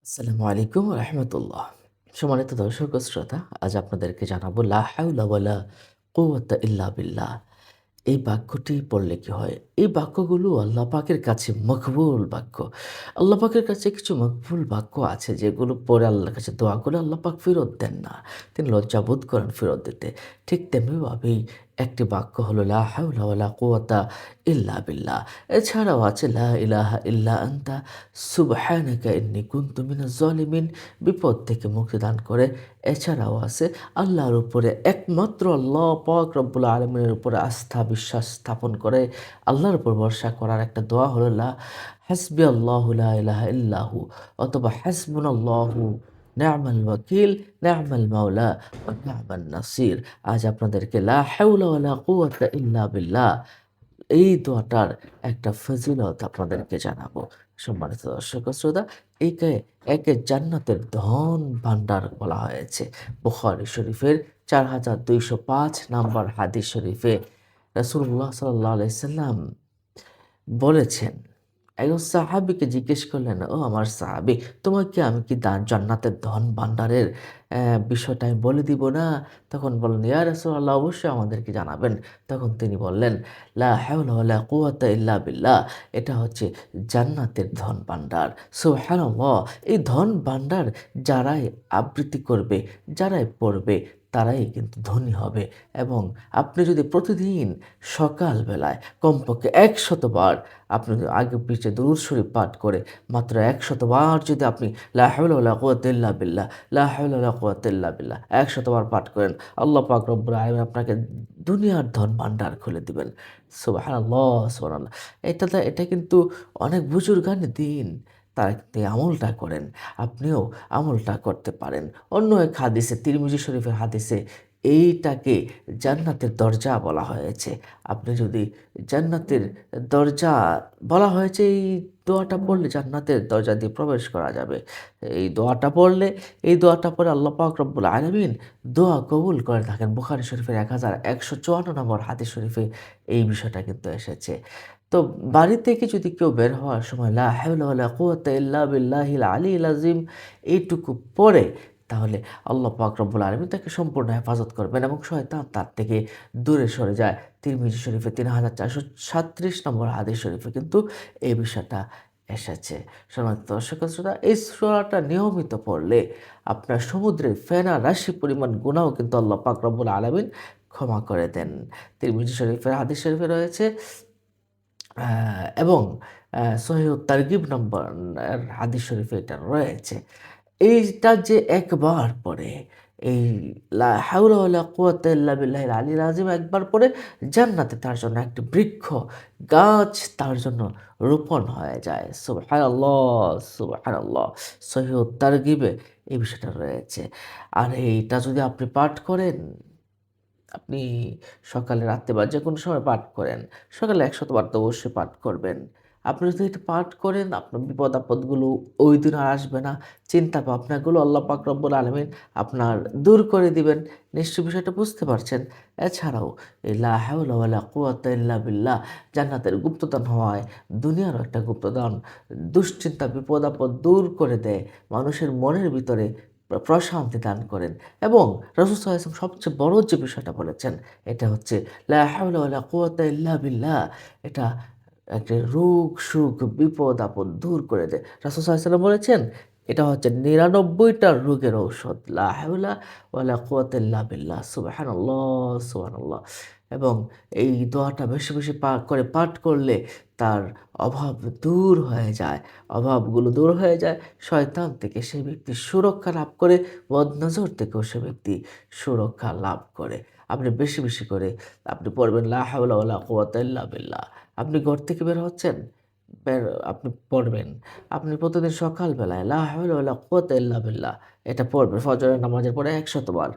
আসসালামু আলাইকুম রহমতুল্লাহ। সম্মানিত দর্শক ও শ্রোতা, আজ আপনাদেরকে জানাবো লা হাওলা ওয়ালা কুওয়াতা ইল্লা বিল্লাহ। এই বাক্যটি পড়লে কি হয়? এই বাক্যগুলো আল্লাহ পাকের কাছে মকবুল বাক্য। আল্লাহ পাকের কাছে কিছু মকবুল বাক্য আছে যেগুলো পড়ে আল্লাহর কাছে দোয়া করলে আল্লাহ পাক ফেরত দেন না। তিনি লজ্জাবোধ করেন ফেরত দিতে। ঠিক তেমনিভাবেই একটি বাক্য হলো লা হাওলা ওয়ালা কুওয়াতা ইল্লা বিল্লাহ। এছাড়াও আছে লা ইলাহা ইল্লা আনতা সুবহানাকা ইন্নী কুনতু মিনাজ জালিমিন। বিপদ থেকে মুক্তি দান করে। এছাড়াও আছে আল্লাহর উপরে একমাত্র আল্লাহ পাক রব্বুল আলামিনের উপরে আস্থা বিশ্বাস স্থাপন করে আল্লাহর উপর ভরসা করার একটা দোয়া হলো হাসবি আল্লাহু লা ইলাহা ইল্লাহু, অথবা হাসবুনাল্লাহু নি'মাল ওয়াকিল নি'মাল মাওলা ওয়া নি'মান নাসির। আজ আপনাদেরকে লা হাওলা ওয়ালা কুওয়াতা ইল্লা বিল্লাহ এই দোয়াটার একটা ফজিলত আপনাদেরকে জানাবো। সম্মানিত দর্শক ও শ্রোতা, একে একে জান্নাতের ধন ভান্ডার বলা হয়েছে। বুখারী শরীফের ৪,২০৫ নাম্বার হাদিস শরীফে রাসূলুল্লাহ সাল্লাল্লাহু আলাইহি সাল্লাম বলেছেন, একজন সাহাবীকে জিজ্ঞেস করলেন, "ও আমার সাহাবী, তোমাকে আমি কি জান্নাতের ধন ভান্ডারের বিষয়টা আমি বলে দিব না?" তখন বললেন, "ইয়া রাসূলাল্লাহ, অবশ্যই আমাদেরকে জানাবেন।" তখন তিনি বললেন, "লা হাওলা ওয়ালা কুওয়াতা ইল্লা বিল্লাহ।" এটা হচ্ছে জান্নাতের ধন ভান্ডার। সুবহানাল্লাহ! এই ধন ভান্ডার যারাই আবৃত্তি করবে, যারাই পড়বে, তারাই কিন্তু ধনী হবে। এবং আপনি যদি প্রতিদিন সকালবেলায় কমপক্ষে ১০০ বার আপনি যদি আগে পিছে দরুদ শরীফ পাঠ করে মাত্র ১০০ বার যদি আপনি লা হাওলা ওয়ালা কুওয়াতা ইল্লা বিল্লাহ, লা হাওলা ওয়ালা কুওয়াতা ইল্লা বিল্লাহ ১০০ বার পাঠ করেন, আল্লাহ পাক রব্বুল আলামিন আপনাকে দুনিয়ার ধন ভান্ডার খুলে দিবেন। সুবহানাল্লাহ, সুবহানাল্লাহ। এটা কিন্তু অনেক বুজুর্গানের দিন। তারা কিন্তু এই আমলটা করেন। আপনিও আমলটা করতে পারেন। অন্য এক হাদিসে, তিরমিজি শরীফের হাদিসে এইটাকে জান্নাতের দরজা বলা হয়েছে। আপনি যদি জান্নাতের দরজা বলা হয়েছে, এই দোয়াটা পড়লে জান্নাতের দরজা দিয়ে প্রবেশ করা যাবে। এই দোয়াটা পড়লে, এই দোয়াটা পড়ে আল্লাহ পাক রব্বুল আলামিন দোয়া কবুল করে থাকেন। বুখারী শরীফের ১,১৫৪ নম্বর হাদিস শরীফে এই বিষয়টা কিন্তু এসেছে। তো বাড়ি থেকে যদি কেউ বের হওয়ার সময় লা হাওলা ওয়ালা কুওয়াতা ইল্লা বিল্লাহিল আলিয়্যিল আযীম এইটুকু পড়ে, তাহলে আল্লাহ পাক রব্বুল আলামিন তাকে সম্পূর্ণ হেফাজত করবেন এবং শয়তান তার থেকে দূরে সরে যায়। তিরমিজি শরীফে ৩,৪৩৭ নম্বর হাদিস শরীফে কিন্তু এই বিষয়টা এসেছে। সম্মানিত দর্শক ও শ্রোতা, এই সূরাটা নিয়মিত পড়লে আপনার সমুদ্রের ফেনা রাশি পরিমাণ গুনাহও কিন্তু আল্লাহ পাক রব্বুল আলামিন ক্ষমা করে দেন। তিরমিজি শরীফের হাদিস শরীফে রয়েছে, আ এবং সহিহ তারগিব নম্বর হাদিস শরীফে এটা রয়েছে। এইটা যে একবার পড়ে, এই লা হাওলা ওয়ালা কুওয়াতা ইল্লা বিল্লাহিল আলিয়্যিল আযীম একবার পড়ে, জান্নাতে তার জন্য একটি বৃক্ষ, গাছ তার জন্য রোপণ হয়ে যায়। সুবহানাল্লাহ, সুবহানাল্লাহ। সহিহ তারগিবে এই বিষয়টা রয়েছে। আর এইটা যদি আপনি পাঠ করেন, আপনি সকালে, রাত্রে বা যেকোনো সময় পাঠ করেন। সকালে ১০০ বার তো অবশ্যই পাঠ করবেন। আপনি যদি এটা পাঠ করেন, আপনার বিপদ-আপদগুলো ওই দিন আর আসবে না। চিন্তা ভাবনাগুলো আল্লাহ পাক রব্বুল আলামিন আপনার দূর করে দিবেন। নিশ্চয়ই বিষয়টা বুঝতে পারছেন। এছাড়াও এই লা হাওলা ওয়ালা কুওয়াতা ইল্লা বিল্লাহ জান্নাতের গুপ্তধন হওয়ায় দুনিয়ারও একটা গুপ্তধন। দুশ্চিন্তা, বিপদ-আপদ দূর করে দেয়। মানুষের মনের ভিতরে প্রশান্তি দান করেন। এবং রাসূল সাল্লাল্লাহু আলাইহি ওয়াসাল্লাম সবচেয়ে বড় যে বিষয়টা বলেছেন, এটা হচ্ছে লা হাওলা ওয়ালা কুওয়াতা ইল্লা বিল্লাহ। এটা একটা রোগ-সুখ, বিপদ-আপদ দূর করে দেয়। রাসূল সাল্লাল্লাহু আলাইহি ওয়াসাল্লাম বলেছেন, এটা হচ্ছে ৯৯ টা রোগের ঔষধ। লা হাওলা ওয়ালা কুওয়াতা ইল্লা বিল্লাহ। সুবহানাল্লাহ, সুবহানাল্লাহ। এবং এই দোয়াটা বেশি, বেশি করে পাঠ করলে তার অভাব দূর হয়ে যায়। অভাবগুলো দূর হয়ে যায়। শয়তান থেকে সেই ব্যক্তি সুরক্ষা লাভ করে, বদনজর থেকেও সে ব্যক্তি সুরক্ষা লাভ করে। আপনি বেশি, বেশি করে আপনি পড়বেন লা হাওলা ওয়ালা কুওয়াতা ইল্লা বিল্লাহ। আপনি ঘর থেকে বের হচ্ছেন, বের আপনি পড়বেন। আপনি প্রতিদিন সকালবেলায় লা হাওলা ওয়ালা কুওয়াতা ইল্লা বিল্লাহ এটা পড়বেন। ফজরের নামাজের পরে ১০০ বার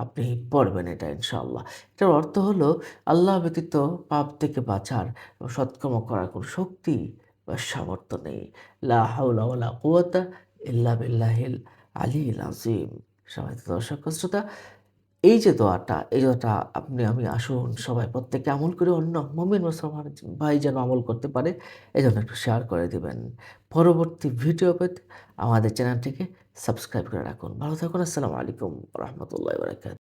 আপনি পড়বেন এটা ইনশাআল্লাহ। এটার অর্থ হলো আল্লাহ ব্যতীত পাপ থেকে বাঁচার ও সৎকর্ম করার কোনো শক্তি বা সামর্থ্য নেই। লা হাওলা ওয়ালা কুওয়াতা ইল্লা বিল্লাহিল আলিয়্যিল আযীম। সম্মানিত দর্শক ও শ্রোতা, এই যে দোয়াটা, এই দোয়াটা আমি আসুন সবাই প্রত্যেকে আমল করে অন্য মুমিন মুসলমান ভাই যেন আমল করতে পারে, এজন্য একটু শেয়ার করে দিবেন। পরবর্তী ভিডিও পেতে আমাদের চ্যানেলটিকে সাবস্ক্রাইব করে রাখুন। ভালো থাকুন। আসসালামু আলাইকুম ওয়া রাহমাতুল্লাহি ওয়া বারাকাতুহু।